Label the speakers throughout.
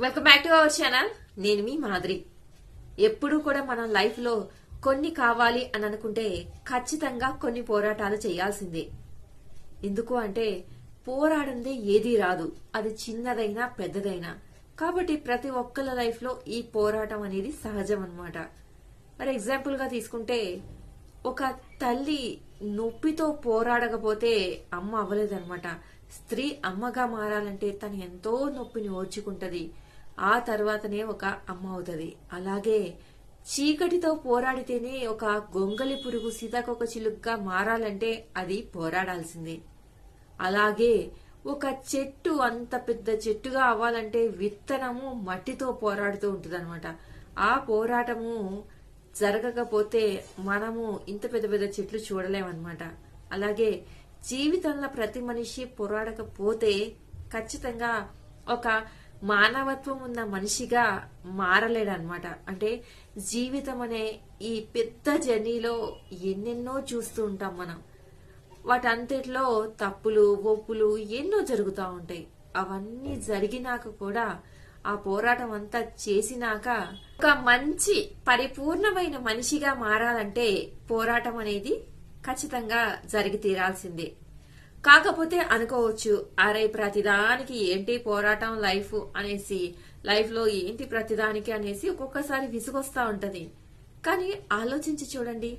Speaker 1: Welcome back to our channel. నేను మీ మాదిరి. ఎప్పుడు కూడా మనం లైఫ్ లో కొన్ని కావాలి అని అనుకుంటే ఖచ్చితంగా కొన్ని పోరాటాలు చేయాల్సిందే. ఎందుకు అంటే పోరాడందే ఏదీ రాదు, అది చిన్నదైనా పెద్దదైనా. కాబట్టి ప్రతి ఒక్కళ్ళ లైఫ్ లో ఈ పోరాటం అనేది సహజం అన్నమాట. మరి ఎగ్జాంపుల్ గా తీసుకుంటే ఒక తల్లి నొప్పితో పోరాడకపోతే అమ్మ అవ్వలేదన్నమాట. స్త్రీ అమ్మగా మారాలంటే తను ఎంతో నొప్పిని ఓర్చుకుంటది, ఆ తర్వాతనే ఒక అమ్మ అవుతుంది. అలాగే చీకటితో పోరాడితేనే ఒక గొంగలి పురుగు సీతాకొక చిలుగ్గా మారాలంటే అది పోరాడాల్సిందే. అలాగే ఒక చెట్టు అంత పెద్ద చెట్టుగా అవ్వాలంటే విత్తనము మట్టితో పోరాడుతూ ఉంటది అనమాట. ఆ పోరాటము జరగకపోతే మనము ఇంత పెద్ద పెద్ద చెట్లు చూడలేమన్నమాట. అలాగే జీవితంలో ప్రతి మనిషి పోరాడకపోతే ఖచ్చితంగా ఒక మానవత్వం ఉన్న మనిషిగా మారలేడనమాట. అంటే జీవితం అనే ఈ పెద్ద జర్నీలో ఎన్నెన్నో చూస్తూ ఉంటాం మనం. వాటంతటిలో తప్పులు ఒప్పులు ఎన్నో జరుగుతూ ఉంటాయి. అవన్నీ జరిగినాక కూడా ఆ పోరాటం అంతా చేసినాక ఒక మంచి పరిపూర్ణమైన మనిషిగా మారాలంటే పోరాటం అనేది ఖచ్చితంగా జరిగి తీరాల్సిందే. కాకపోతే అనుకోవచ్చు, అరే ప్రతిదానికి ఏంటి పోరాటం లైఫ్ అనేసి, లైఫ్ లో ఏంటి ప్రతిదానికి అనేసి ఒక్కొక్కసారి విసుగొస్తా ఉంటది. కానీ ఆలోచించి చూడండి,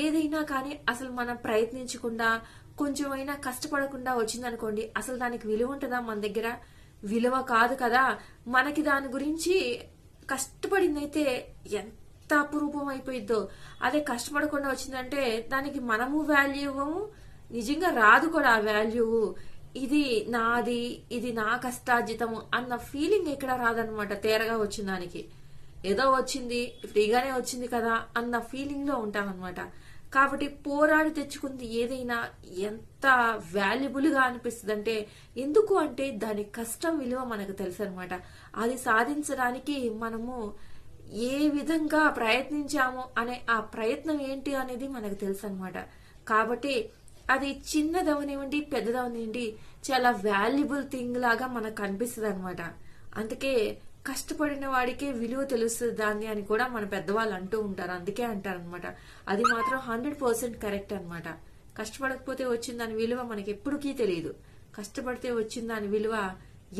Speaker 1: ఏదైనా కానీ అసలు మనం ప్రయత్నించకుండా కొంచెమైనా కష్టపడకుండా వచ్చిందనుకోండి, అసలు దానికి విలువ ఉంటుందా? మన దగ్గర విలువ కాదు కదా. మనకి దాని గురించి కష్టపడిందైతే ఎంత అపురూపం అయిపోయిద్దో, అదే కష్టపడకుండా వచ్చిందంటే దానికి మనము వాల్యూ ఇవ్వము, నిజంగా రాదు కూడా ఆ వాల్యూ. ఇది నాది, ఇది నా కష్టార్జితము అన్న ఫీలింగ్ ఎక్కడ రాదనమాట. తేరగా వచ్చిన దానికి ఏదో వచ్చింది, ఫ్రీగానే వచ్చింది కదా అన్న ఫీలింగ్ లో ఉంటామన్నమాట. కాబట్టి పోరాడి తెచ్చుకుంది ఏదైనా ఎంత వాల్యుబుల్ గా అనిపిస్తుంది అంటే, ఎందుకు అంటే దాని కష్టం విలువ మనకు తెలుసు అనమాట. అది సాధించడానికి మనము ఏ విధంగా ప్రయత్నించాము అనే ఆ ప్రయత్నం ఏంటి అనేది మనకు తెలుసు అనమాట. కాబట్టి అది చిన్నదవనివ్వండి పెద్దదవనివ్వండి చాలా వాల్యుబుల్ థింగ్ లాగా మనకు కనిపిస్తుంది అనమాట. అందుకే కష్టపడిన వాడికే విలువ తెలుస్తుంది దాన్ని అని కూడా మన పెద్దవాళ్ళు అంటూ ఉంటారు. అందుకే అంటారనమాట. అది మాత్రం 100% కరెక్ట్ అనమాట. కష్టపడకపోతే వచ్చిన దాని విలువ మనకి ఎప్పటికీ తెలియదు, కష్టపడితే వచ్చిన దాని విలువ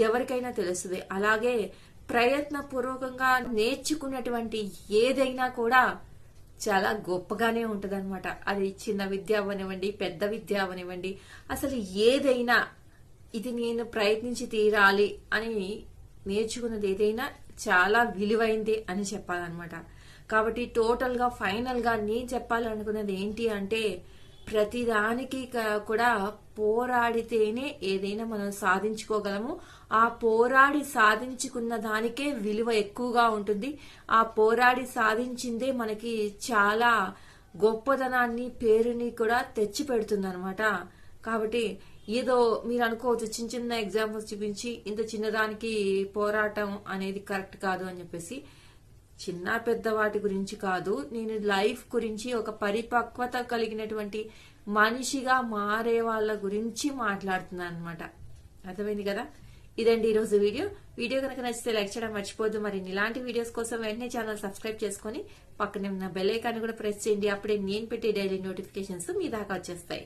Speaker 1: ఎవరికైనా తెలుస్తుంది. అలాగే ప్రయత్నపూర్వకంగా నేర్చుకున్నటువంటి ఏదైనా కూడా చాలా గొప్పగానే ఉంటది అనమాట. అది చిన్న విద్య అవనివ్వండి పెద్ద విద్య అవనివ్వండి, అసలు ఏదైనా ఇది నేను ప్రయత్నించి తీరాలి అని నేర్చుకున్నది ఏదైనా చాలా విలువైంది అని చెప్పాలన్నమాట. కాబట్టి టోటల్ గా ఫైనల్ గా నేను చెప్పాలనుకున్నది ఏంటి అంటే, ప్రతిదానికి కూడా పోరాడితేనే ఏదైనా మనం సాధించుకోగలము. ఆ పోరాడి సాధించుకున్న దానికే విలువ ఎక్కువగా ఉంటుంది. ఆ పోరాడి సాధించిందే మనకి చాలా గొప్పదనాన్ని పేరుని కూడా తెచ్చి పెడుతుంది అనమాట. కాబట్టి ఏదో మీరు అనుకోవచ్చు, చిన్న చిన్న ఎగ్జాంపుల్స్ చూపించి ఇంత చిన్నదానికి పోరాటం అనేది కరెక్ట్ కాదు అని చెప్పేసి. చిన్న పెద్ద వాటి గురించి కాదు, నేను లైఫ్ గురించి ఒక పరిపక్వత కలిగినటువంటి మనిషిగా మారే వాళ్ళ గురించి మాట్లాడుతున్నాను అనమాట. అర్థమైంది కదా? ఇదండి ఈరోజు వీడియో కనుక నచ్చితే లైక్ చేయడం మర్చిపోద్దు. మరి ఇలాంటి వీడియోస్ కోసం వెంటనే ఛానల్ సబ్స్క్రైబ్ చేసుకుని పక్కనే ఉన్న బెల్ ఐకాన్ కూడా ప్రెస్ చేయండి. అప్పుడే నేను పెట్టే డైలీ నోటిఫికేషన్స్ మీ దాకా వచ్చేస్తాయి.